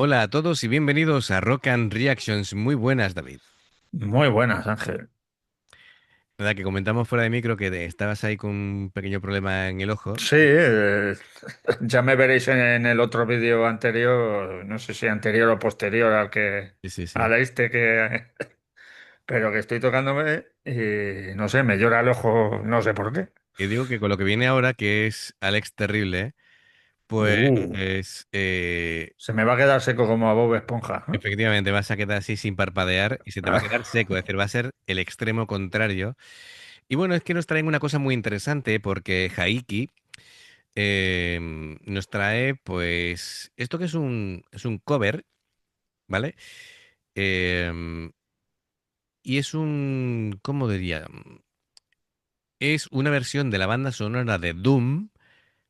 Hola a todos y bienvenidos a Rock and Reactions. Muy buenas, David. Muy buenas, Ángel. Nada, que comentamos fuera de micro que estabas ahí con un pequeño problema en el ojo. Sí, ya me veréis en el otro vídeo anterior, no sé si anterior o posterior al que Sí, sí, sí. al este que, pero que estoy tocándome y no sé, me llora el ojo, no sé por qué. Y digo que con lo que viene ahora, que es Alex Terrible, pues Uh, Se me va a quedar seco como a Bob Esponja, ¿no? efectivamente vas a quedar así sin parpadear y se te va a quedar seco, es decir, va a ser el extremo contrario. Y bueno, es que nos traen una cosa muy interesante porque Haiki nos trae, pues, esto que es un cover, ¿vale? Em, y es ¿cómo diría? Es una versión de la banda sonora de Doom,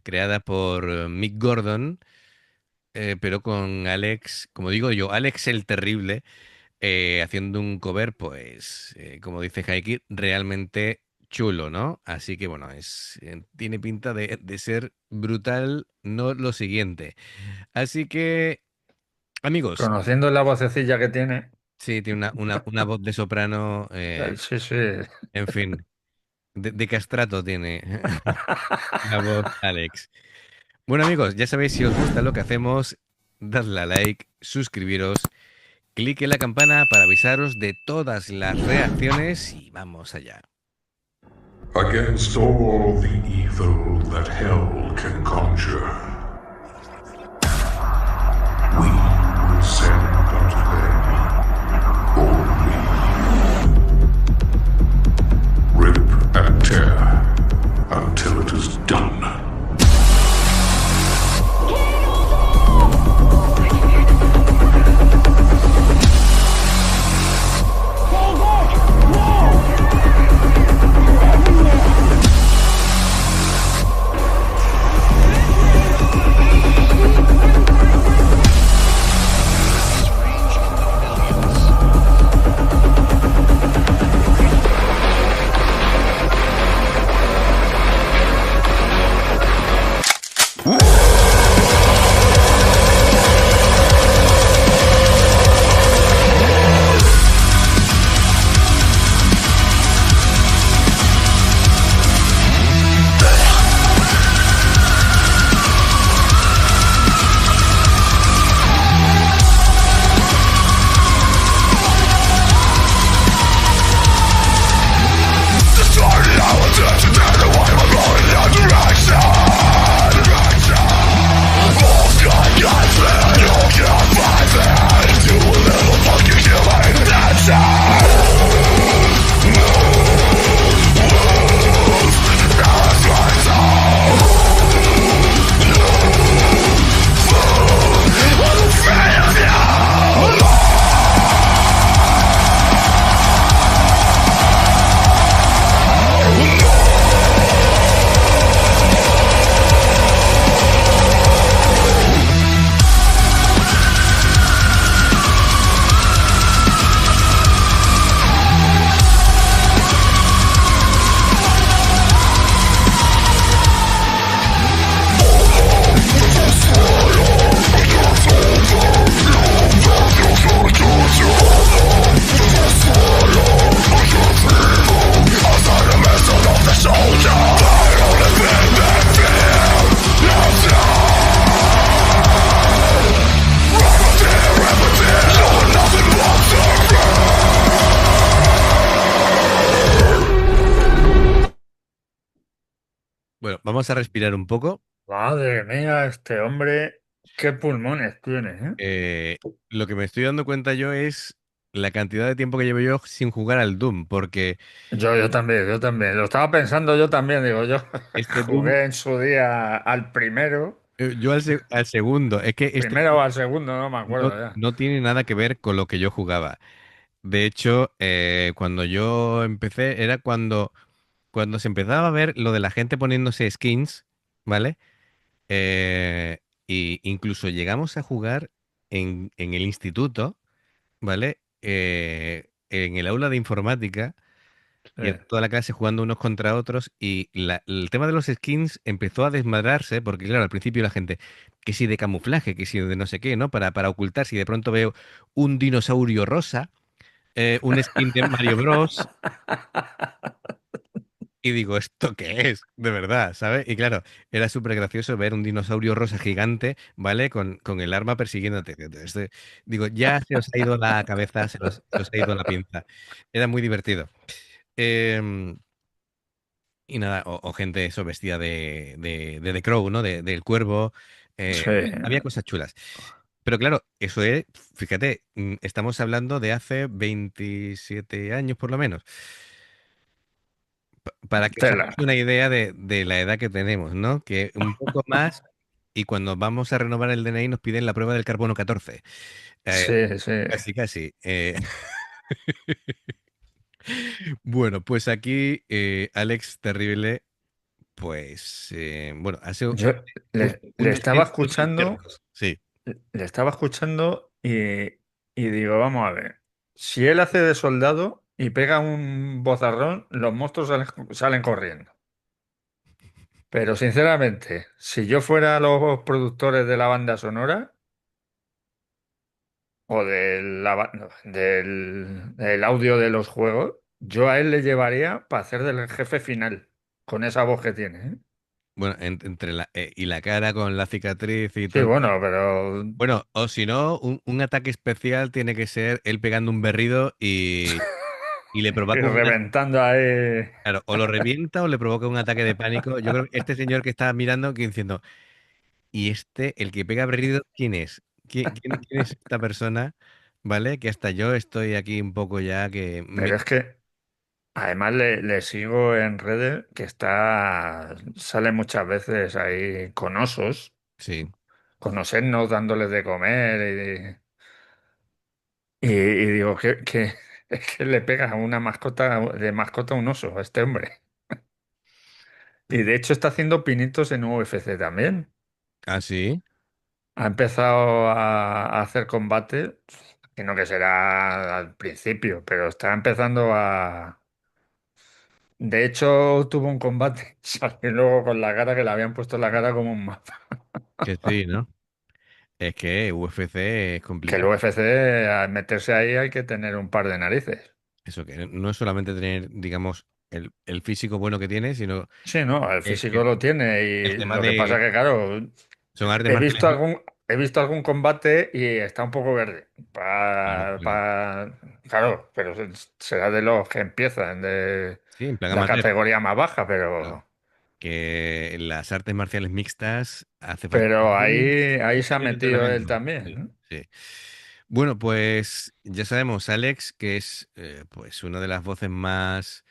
creada por Mick Gordon, pero con Alex, como digo yo, Alex el Terrible, haciendo un cover, pues, como dice Haiki, realmente chulo, ¿no? Así que bueno, tiene pinta de ser brutal, no lo siguiente. Así que, amigos, Conociendo la vocecilla que tiene, sí, tiene una voz de soprano, sí, sí. en fin, de castrato tiene la voz Alex. Bueno amigos, ya sabéis, si os gusta lo que hacemos, dadle a like, suscribiros, clic en la campana para avisaros de todas las reacciones y vamos allá. Against all the evil that hell can conjure, we will send unto them only rip and tear until it is done. Bueno, vamos a respirar un poco. Madre mía, este hombre, qué pulmones tiene, ¿eh? Eh, lo que me estoy dando cuenta yo es la cantidad de tiempo que llevo yo sin jugar al Doom, porque Yo también, yo también. Lo estaba pensando yo también, digo yo. este Doom, Jugué en su día al primero, yo al segundo, es que este primero o al segundo, no me no, acuerdo ya. no tiene nada que ver con lo que yo jugaba. De hecho, cuando yo empecé, era cuando se empezaba a ver lo de la gente poniéndose skins, ¿vale? Y incluso llegamos a jugar en el instituto, ¿vale? En el aula de informática, Sí. y era toda la clase jugando unos contra otros, y el tema de los skins empezó a desmadrarse, porque claro, al principio la gente, que si de camuflaje, que si de no sé qué, ¿no? Para ocultar, si de pronto veo un dinosaurio rosa, un skin de Mario Bros. Y digo, ¿esto qué es? De verdad, ¿sabes? Y claro, era súper gracioso ver un dinosaurio rosa gigante, ¿vale? Con el arma persiguiéndote. Entonces, digo, ya se os ha ido la cabeza, se os ha ido la pinza. Era muy divertido. Em, y nada, o gente eso vestida de The Crow, ¿no? Del cuervo. Sí, Había cosas chulas. Pero claro, eso es, fíjate, estamos hablando de hace 27 años por lo menos. Para que os tela. hagáis una idea de la edad que tenemos, ¿no? Que un poco más, y cuando vamos a renovar el DNI nos piden la prueba del carbono 14. Eh, Sí, sí. casi, casi. Bueno, pues aquí Alex Terrible, pues, bueno, hace Yo un le estaba descenso de escuchando, infiernos. Sí. le estaba escuchando y digo, vamos a ver, si él hace de soldado y pega un bozarrón, los monstruos salen corriendo. Pero sinceramente, si yo fuera los productores de la banda sonora o del audio de los juegos, yo a él le llevaría para hacer del jefe final, con esa voz que tiene, ¿eh? Bueno, entre y la cara con la cicatriz y Sí, todo. bueno, pero Bueno, o si no, un ataque especial tiene que ser él pegando un berrido y le y provoca reventando ahí. claro, o lo revienta o le provoca un ataque de pánico. Yo creo que este señor que está mirando, que diciendo, ¿y este, el que pega berrido, quién es? ¿Quién es esta persona? ¿Vale? Que hasta yo estoy aquí un poco ya que Pero es que además le sigo en redes que sale muchas veces ahí sí, con osernos dándoles de comer y digo que es que le pega a una mascota de mascota a un oso a este hombre. Y de hecho está haciendo pinitos en UFC también. ah, sí, Ha empezado a hacer combate, que no que será al principio, pero está empezando a... De hecho, tuvo un combate, salió luego con la cara que le habían puesto la cara como un mapa. que sí, ¿no? Es que UFC es Que el complicado. UFC, al meterse ahí, hay que tener un par de narices. Eso que no es solamente tener, digamos, el físico bueno que tiene, sino Sí, no, el físico lo tiene el y tema lo que pasa de... que, claro, Son artes he marciales visto mixtas. he visto algún combate y está un poco verde. Claro, claro. Claro, pero será de los que empiezan, de Sí, en plan la amateur. categoría más baja, Claro. Que en las artes marciales mixtas hace falta pero mucho ahí se ha metido él entrenamiento. también, Sí, ¿no? sí. Bueno, pues ya sabemos, Alex, que es pues una de las voces más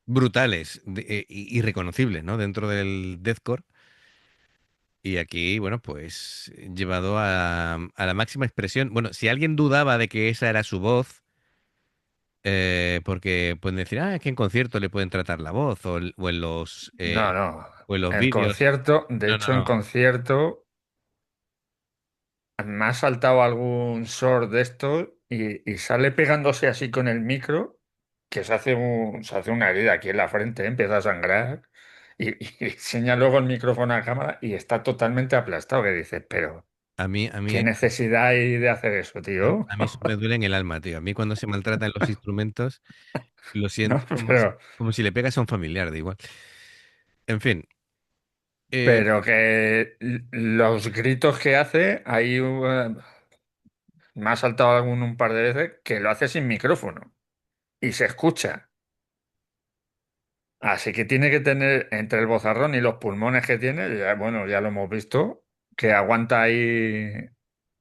brutales y reconocibles, ¿no? Dentro del deathcore. Y aquí, bueno, pues llevado a la máxima expresión. Bueno, si alguien dudaba de que esa era su voz, porque pueden decir, ah, es que en concierto le pueden tratar la voz No, no. o en los En vídeos. concierto, de No, no, hecho, en no. concierto me ha saltado algún short de estos y sale pegándose así con el micro, que se hace una herida aquí en la frente, empieza a sangrar y enseña luego el micrófono a la cámara y está totalmente aplastado. Que dices, pero A mí ¿qué necesidad hay de hacer eso, tío? A mí eso me duele en el alma, tío. A mí cuando se maltratan los instrumentos, lo ¿No? siento como si le pegas a un familiar, de igual. En fin, eh, Pero que los gritos que hace, ahí me ha saltado un par de veces que lo hace sin micrófono y se escucha. Así que tiene que tener entre el bozarrón y los pulmones que tiene, bueno, ya lo hemos visto, que aguanta ahí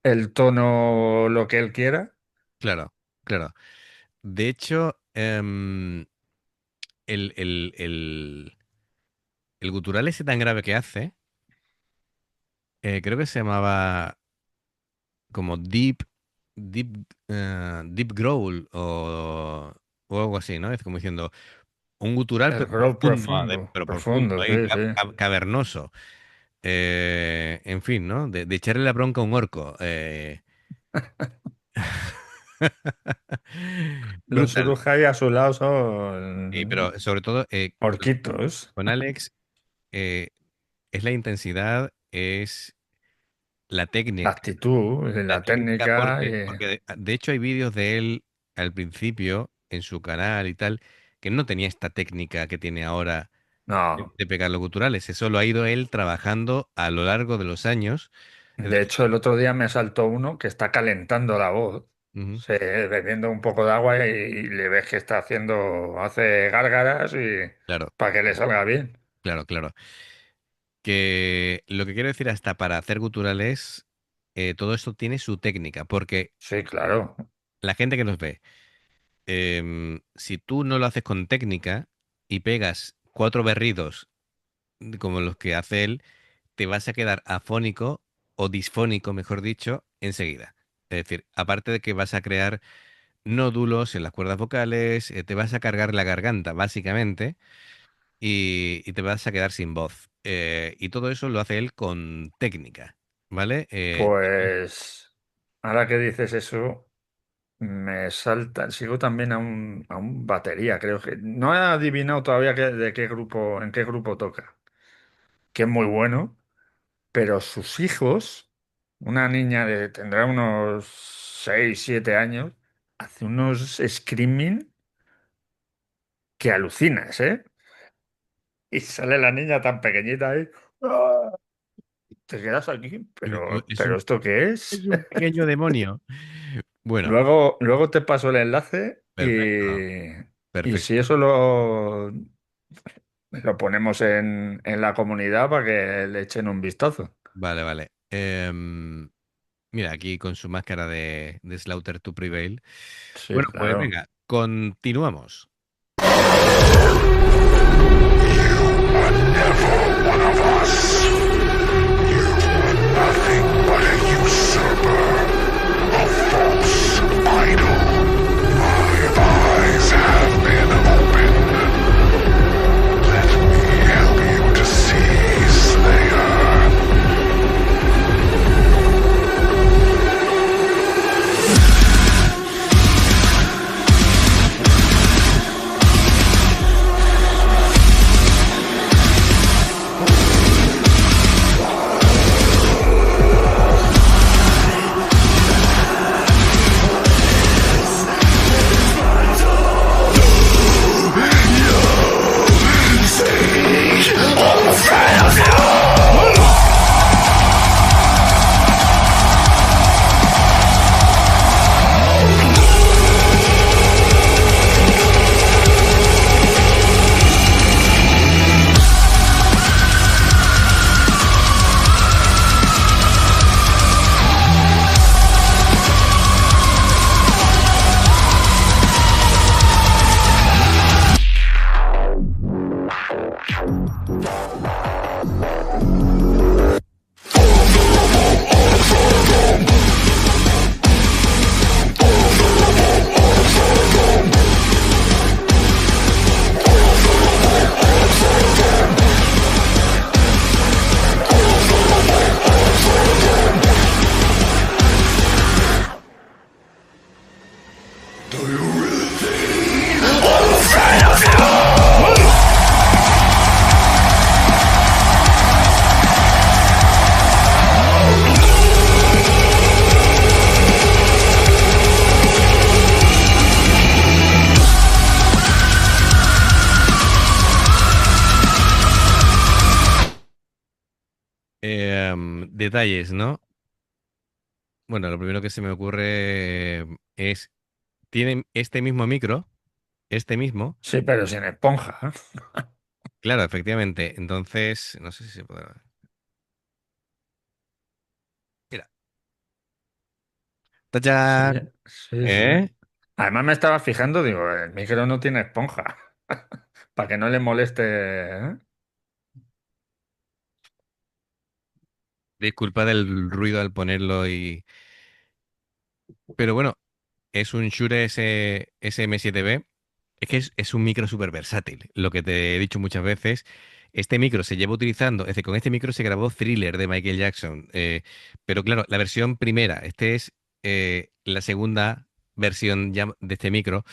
el tono lo que él quiera. claro, claro. De hecho, el gutural ese tan grave que hace, creo que se llamaba como Deep Growl o algo así, ¿no? Es como diciendo un gutural, El pero growl profundo, profundo, pero profundo, profundo, ahí, sí, sí. cavernoso. En fin, ¿no? De echarle la bronca a un orco. Los Brutal. Urujai a su lado Pero son sobre todo, orquitos. con Alex, es la intensidad, es. la La técnica, actitud, la la técnica, técnica. porque de hecho hay vídeos de él al principio en su canal y tal, que no tenía esta técnica que tiene ahora No. de pegar los guturales. Eso lo ha ido él trabajando a lo largo de los años. Es De decir, hecho, el otro día me saltó uno que está calentando la voz, ujú, bebiendo un poco de agua y le ves que está hace gárgaras y claro, para que le salga bien. claro, claro. Que lo que quiero decir hasta para hacer guturales, todo esto tiene su técnica, porque Sí, claro. la gente que nos ve, si tú no lo haces con técnica y pegas cuatro berridos como los que hace él, te vas a quedar afónico o disfónico, mejor dicho, enseguida. Es decir, aparte de que vas a crear nódulos en las cuerdas vocales, te vas a cargar la garganta, básicamente, y te vas a quedar sin voz. Y todo eso lo hace él con técnica, ¿vale? Pues ahora que dices eso, me salta, sigo también a un batería, creo que no he adivinado todavía de qué grupo, en qué grupo toca, que es muy bueno, pero sus hijos, una niña tendrá unos 6 7 años, hace unos screaming que alucinas, ¿eh? Y sale la niña tan pequeñita ahí. ¡Ah! Te quedas aquí, Es pero un, ¿esto qué es es? un pequeño demonio. Bueno, Luego te paso el enlace perfecto, y perfecto. si eso lo ponemos en la comunidad para que le echen un vistazo. Vale, vale. Mira, aquí con su máscara de Slaughter to Prevail. Sí, Bueno, pues claro. venga, continuamos. One of us. You are nothing but a usurper, a false idol. My eyes have been opened. Let me help you to see, Slayer. Detalles, ¿no? Bueno, lo primero que se me ocurre es, tienen este mismo micro, este mismo, Sí, pero sin esponja. ¿Eh? claro, efectivamente. Entonces, no sé si se podrá. Mira, Sí, ¡tachán! sí, sí. ¿Eh? Además me estaba fijando, digo, el micro no tiene esponja. Para que no le moleste. ¿Eh? Disculpa del ruido al ponerlo y... Pero bueno, es un Shure SM7B. Es que es un micro súper versátil, lo que te he dicho muchas veces. Este micro se lleva utilizando, es decir, con este micro se grabó Thriller de Michael Jackson. Pero claro, la versión primera, este es la segunda versión ya de este micro,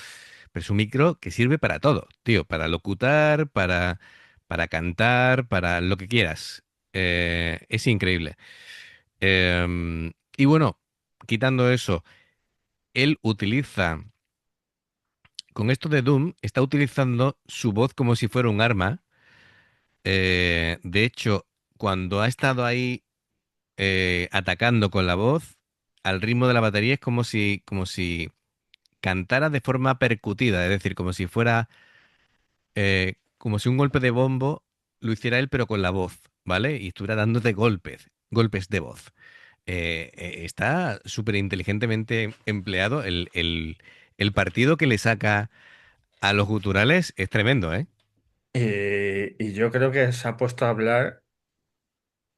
pero es un micro que sirve para todo, tío, para locutar, para cantar, para lo que quieras. Es increíble. Y bueno, quitando eso, él utiliza, con esto de Doom, está utilizando su voz como si fuera un arma. De hecho, cuando ha estado ahí atacando con la voz, al ritmo de la batería es como si cantara de forma percutida, es decir, como si fuera, como si un golpe de bombo lo hiciera él, pero con la voz, ¿vale? Y estuviera dándote golpes de voz. Está súper inteligentemente empleado. El partido que le saca a los guturales es tremendo, ¿eh? Y yo creo que se ha puesto a hablar,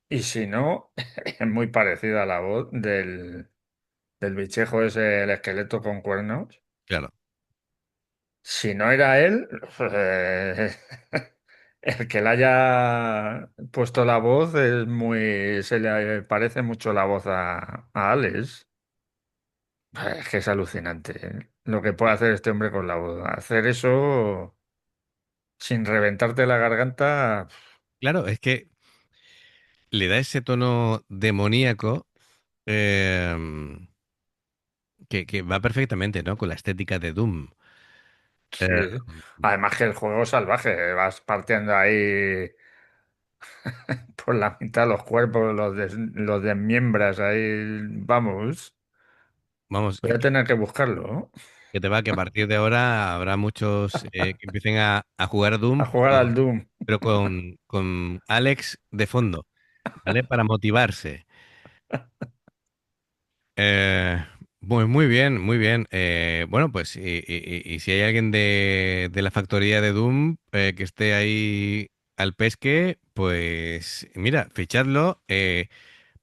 y si no, es muy parecida a la voz del bichejo ese, el esqueleto con cuernos. Claro. Si no era él, eh, el que le haya puesto la voz se le parece mucho la voz a Alex. Es que es alucinante, ¿eh? Lo que puede hacer este hombre con la voz. Hacer eso sin reventarte la garganta. Claro, es que le da ese tono demoníaco em, que va perfectamente, ¿no? Con la estética de Doom. Sí. Eh, Además que el juego es salvaje. Vas partiendo ahí por la mitad los cuerpos, los desmiembras ahí. Vamos. Vamos, Voy a tener que buscarlo, ¿no? que te va que a partir de ahora habrá muchos que empiecen a jugar A Doom, jugar al Doom. pero con Alex de fondo, ¿vale? Para motivarse. Eh, pues muy bien, muy bien. Bueno, pues y si hay alguien de la factoría de Doom que esté ahí al pesque, pues mira, fichadlo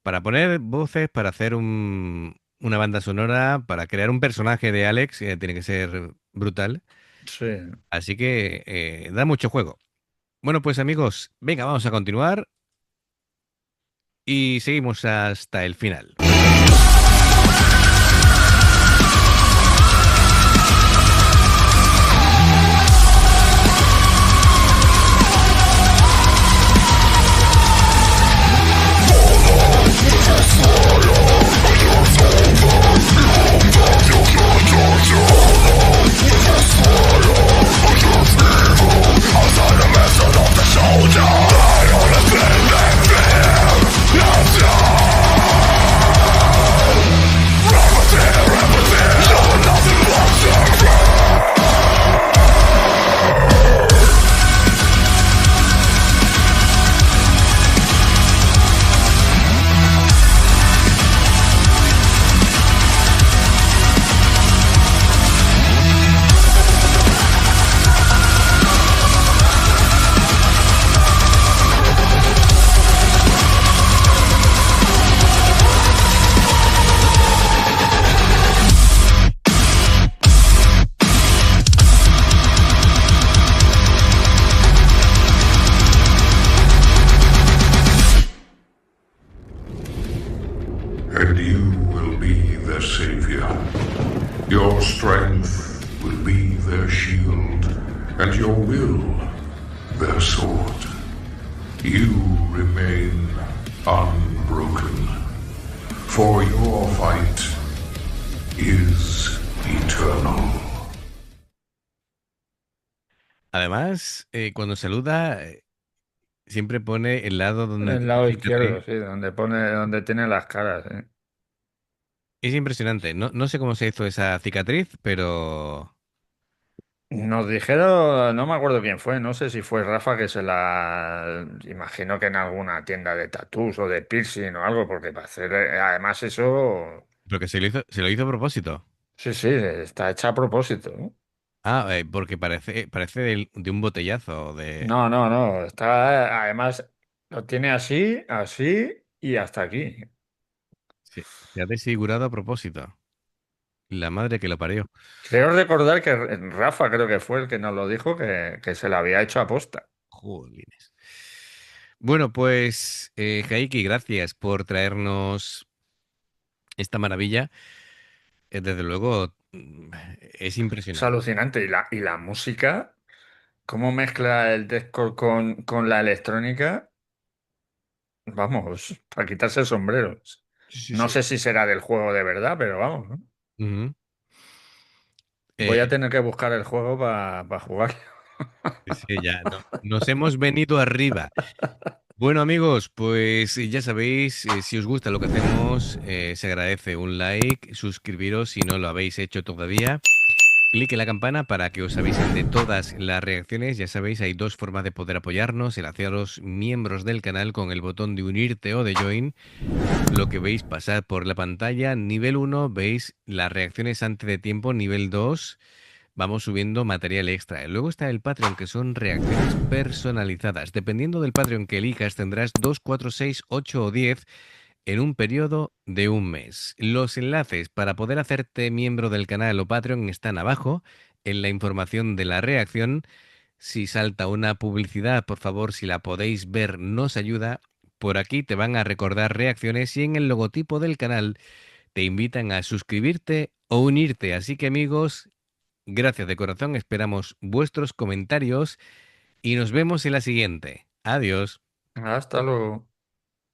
para poner voces, para hacer una banda sonora, para crear un personaje de Alex, tiene que ser brutal. Sí. Así que da mucho juego. Bueno, pues amigos, venga, vamos a continuar y seguimos hasta el final. And you will be their savior. Your strength will be their shield, and your will their sword. You remain unbroken, for your fight is eternal. Además, cuando saluda, siempre pone el lado donde El tiene la lado cicatriz. izquierdo, sí, donde tiene las caras, ¿eh? Es impresionante. No, no sé cómo se hizo esa cicatriz, pero Nos dijeron, no me acuerdo quién fue, no sé si fue Rafa que se la imagino que en alguna tienda de tatús o de piercing o algo, porque para hacer, además eso, pero que se lo hizo a propósito. sí, sí, está hecha a propósito, ¿no? Ah, porque parece de un botellazo de. No, no, no, está, además lo tiene así, así y hasta aquí. Se ha desfigurado a propósito. La madre que lo parió. Creo recordar que Rafa creo que fue el que nos lo dijo que se la había hecho a posta. Jolines. Bueno, pues, Jaiki, gracias por traernos esta maravilla. Desde luego, es Es impresionante. alucinante. Y la música, cómo mezcla el deathcore con la electrónica, vamos, para quitarse el sombrero. Sí, sí, No sí. sé si será del juego de verdad, pero vamos, ¿no? Ujú. Voy a Eh, tener que buscar el juego para jugar. sí, ya, no. Nos hemos venido arriba. Bueno, amigos, pues ya sabéis, si os gusta lo que hacemos, se agradece un like, suscribiros si no lo habéis hecho todavía. Clic en la campana para que os avisen de todas las reacciones. Ya sabéis, hay dos formas de poder apoyarnos: el haceros miembros del canal con el botón de unirte o de join. Lo que veis pasar por la pantalla, nivel uno veis las reacciones antes de tiempo, nivel 2 vamos subiendo material extra. Luego está el Patreon, que son reacciones personalizadas. Dependiendo del Patreon que elijas, tendrás 2, 4, 6, 8 o 10 en un periodo de un mes. Los enlaces para poder hacerte miembro del canal o Patreon están abajo en la información de la reacción. Si salta una publicidad, por favor, si la podéis ver, nos ayuda. Por aquí te van a recordar reacciones y en el logotipo del canal te invitan a suscribirte o unirte. Así que amigos, gracias de corazón, esperamos vuestros comentarios y nos vemos en la siguiente. Adiós. Hasta luego.